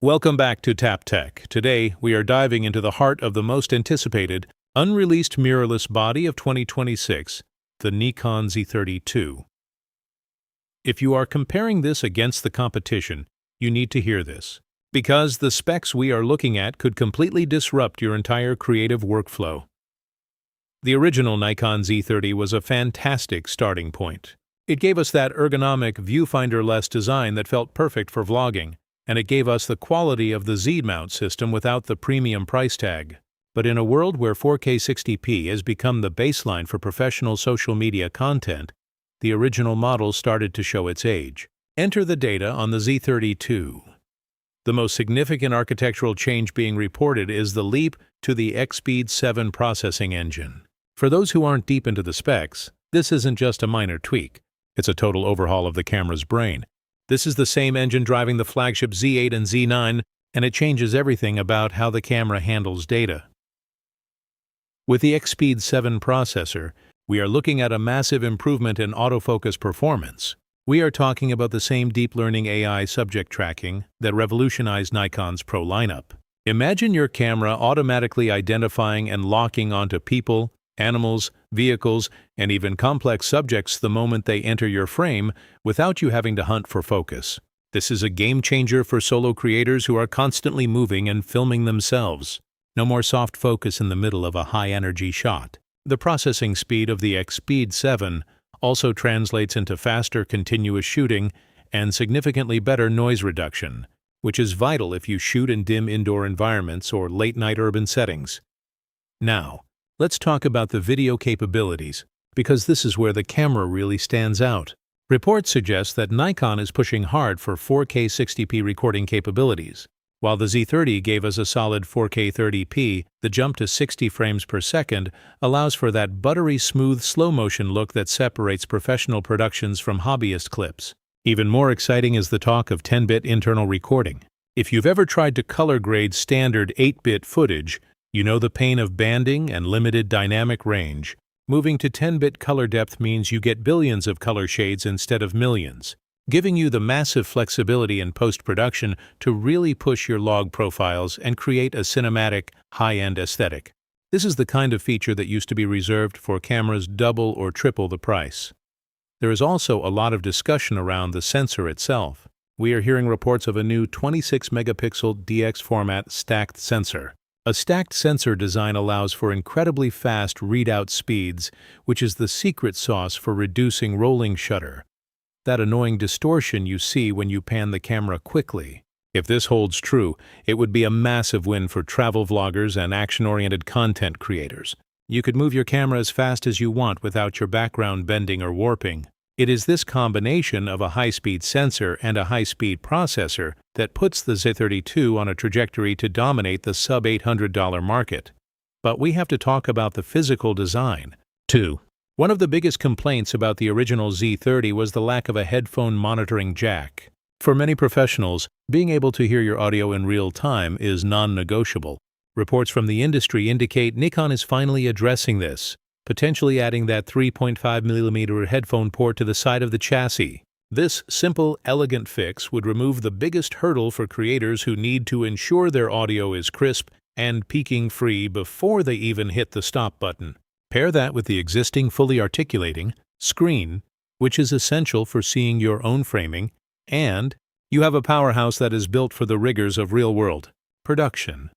Welcome back to Tap Tech. Today, we are diving into the heart of the most anticipated, unreleased mirrorless body of 2026, the Nikon Z30 II. If you are comparing this against the competition, you need to hear this, because the specs we are looking at could completely disrupt your entire creative workflow. The original Nikon Z30 was a fantastic starting point. It gave us that ergonomic, viewfinder-less design that felt perfect for vlogging, and it gave us the quality of the Z-mount system without the premium price tag. But in a world where 4K 60p has become the baseline for professional social media content, the original model started to show its age. Enter the data on the Z30 II. The most significant architectural change being reported is the leap to the EXPEED 7 processing engine. For those who aren't deep into the specs, this isn't just a minor tweak. It's a total overhaul of the camera's brain. This is the same engine driving the flagship Z8 and Z9, and it changes everything about how the camera handles data. With the EXPEED 7 processor, we are looking at a massive improvement in autofocus performance. We are talking about the same deep learning AI subject tracking that revolutionized Nikon's Pro lineup. Imagine your camera automatically identifying and locking onto people, animals, vehicles, and even complex subjects the moment they enter your frame without you having to hunt for focus. This is a game changer for solo creators who are constantly moving and filming themselves. No more soft focus in the middle of a high-energy shot. The processing speed of the EXPEED 7 also translates into faster continuous shooting and significantly better noise reduction, which is vital if you shoot in dim indoor environments or late-night urban settings. Now, let's talk about the video capabilities, because this is where the camera really stands out. Reports suggest that Nikon is pushing hard for 4K 60p recording capabilities. While the Z30 gave us a solid 4K 30p, the jump to 60 frames per second allows for that buttery smooth slow-motion look that separates professional productions from hobbyist clips. Even more exciting is the talk of 10-bit internal recording. If you've ever tried to color grade standard 8-bit footage, you know the pain of banding and limited dynamic range. Moving to 10-bit color depth means you get billions of color shades instead of millions, giving you the massive flexibility in post-production to really push your log profiles and create a cinematic, high-end aesthetic. This is the kind of feature that used to be reserved for cameras double or triple the price. There is also a lot of discussion around the sensor itself. We are hearing reports of a new 26-megapixel DX format stacked sensor. A stacked sensor design allows for incredibly fast readout speeds, which is the secret sauce for reducing rolling shutter, that annoying distortion you see when you pan the camera quickly. If this holds true, it would be a massive win for travel vloggers and action-oriented content creators. You could move your camera as fast as you want without your background bending or warping. It is this combination of a high-speed sensor and a high-speed processor that puts the Z30 II on a trajectory to dominate the sub-$800 market. But we have to talk about the physical design, too. One of the biggest complaints about the original Z30 was the lack of a headphone monitoring jack. For many professionals, being able to hear your audio in real time is non-negotiable. Reports from the industry indicate Nikon is finally addressing this, potentially adding that 3.5mm headphone port to the side of the chassis. This simple, elegant fix would remove the biggest hurdle for creators who need to ensure their audio is crisp and peaking-free before they even hit the stop button. Pair that with the existing fully articulating screen, which is essential for seeing your own framing, and you have a powerhouse that is built for the rigors of real-world production.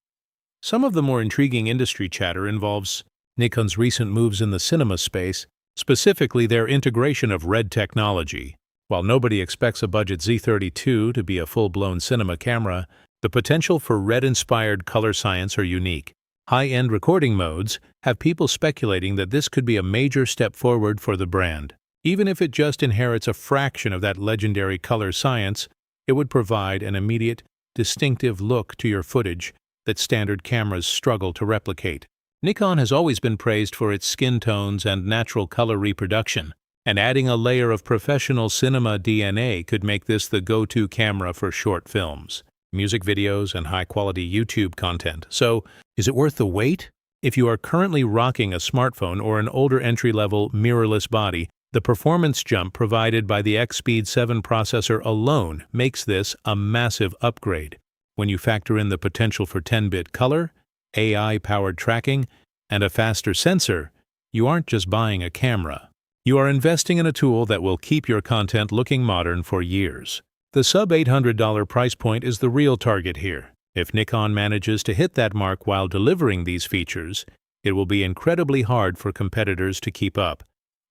Some of the more intriguing industry chatter involves Nikon's recent moves in the cinema space, specifically their integration of RED technology. While nobody expects a budget Z30 II to be a full-blown cinema camera, the potential for RED-inspired color science are unique. High-end recording modes have people speculating that this could be a major step forward for the brand. Even if it just inherits a fraction of that legendary color science, it would provide an immediate, distinctive look to your footage that standard cameras struggle to replicate. Nikon has always been praised for its skin tones and natural color reproduction, and adding a layer of professional cinema DNA could make this the go-to camera for short films, music videos, and high-quality YouTube content. So, is it worth the wait? If you are currently rocking a smartphone or an older entry-level mirrorless body, the performance jump provided by the EXPEED 7 processor alone makes this a massive upgrade. When you factor in the potential for 10-bit color, AI-powered tracking, and a faster sensor, you aren't just buying a camera. You are investing in a tool that will keep your content looking modern for years. The sub-$800 price point is the real target here. If Nikon manages to hit that mark while delivering these features, it will be incredibly hard for competitors to keep up.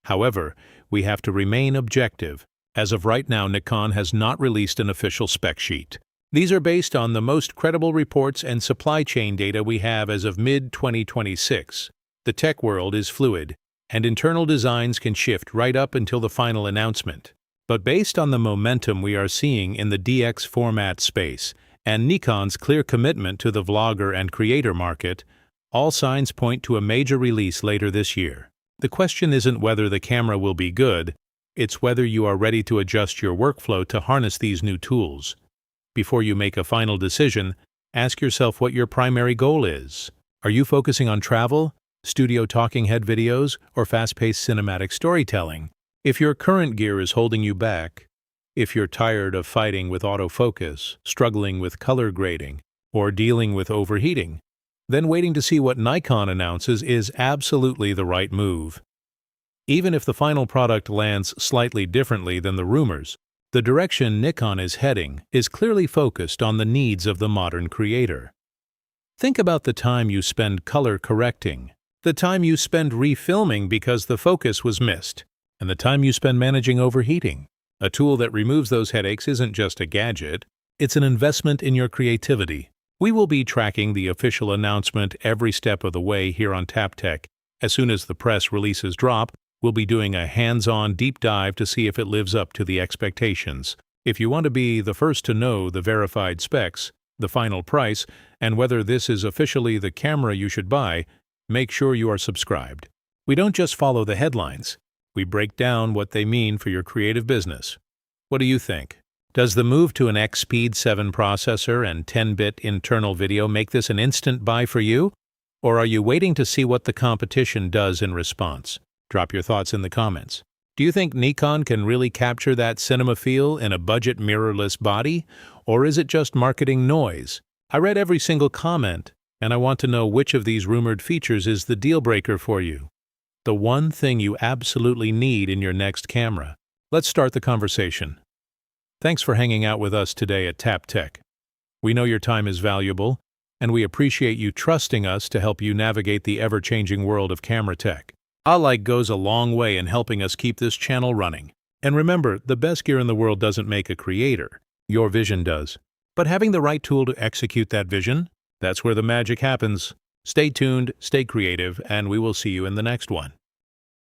However, we have to remain objective. As of right now, Nikon has not released an official spec sheet. These are based on the most credible reports and supply chain data we have as of mid-2026. The tech world is fluid, and internal designs can shift right up until the final announcement. But based on the momentum we are seeing in the DX format space and Nikon's clear commitment to the vlogger and creator market, all signs point to a major release later this year. The question isn't whether the camera will be good, it's whether you are ready to adjust your workflow to harness these new tools. Before you make a final decision, ask yourself what your primary goal is. Are you focusing on travel, studio talking head videos, or fast-paced cinematic storytelling? If your current gear is holding you back, if you're tired of fighting with autofocus, struggling with color grading, or dealing with overheating, then waiting to see what Nikon announces is absolutely the right move. Even if the final product lands slightly differently than the rumors, the direction Nikon is heading is clearly focused on the needs of the modern creator. Think about the time you spend color correcting, the time you spend refilming because the focus was missed, and the time you spend managing overheating. A tool that removes those headaches isn't just a gadget, it's an investment in your creativity. We will be tracking the official announcement every step of the way here on TapTech. As soon as the press releases drop, we'll be doing a hands-on deep dive to see if it lives up to the expectations. If you want to be the first to know the verified specs, the final price, and whether this is officially the camera you should buy, make sure you are subscribed. We don't just follow the headlines. We break down what they mean for your creative business. What do you think? Does the move to an EXPEED 7 processor and 10-bit internal video make this an instant buy for you? Or are you waiting to see what the competition does in response? Drop your thoughts in the comments. Do you think Nikon can really capture that cinema feel in a budget mirrorless body? Or is it just marketing noise? I read every single comment, and I want to know which of these rumored features is the deal breaker for you. The one thing you absolutely need in your next camera. Let's start the conversation. Thanks for hanging out with us today at TapTech. We know your time is valuable, and we appreciate you trusting us to help you navigate the ever-changing world of camera tech. A like goes a long way in helping us keep this channel running. And remember, the best gear in the world doesn't make a creator. Your vision does. But having the right tool to execute that vision, that's where the magic happens. Stay tuned, stay creative, and we will see you in the next one.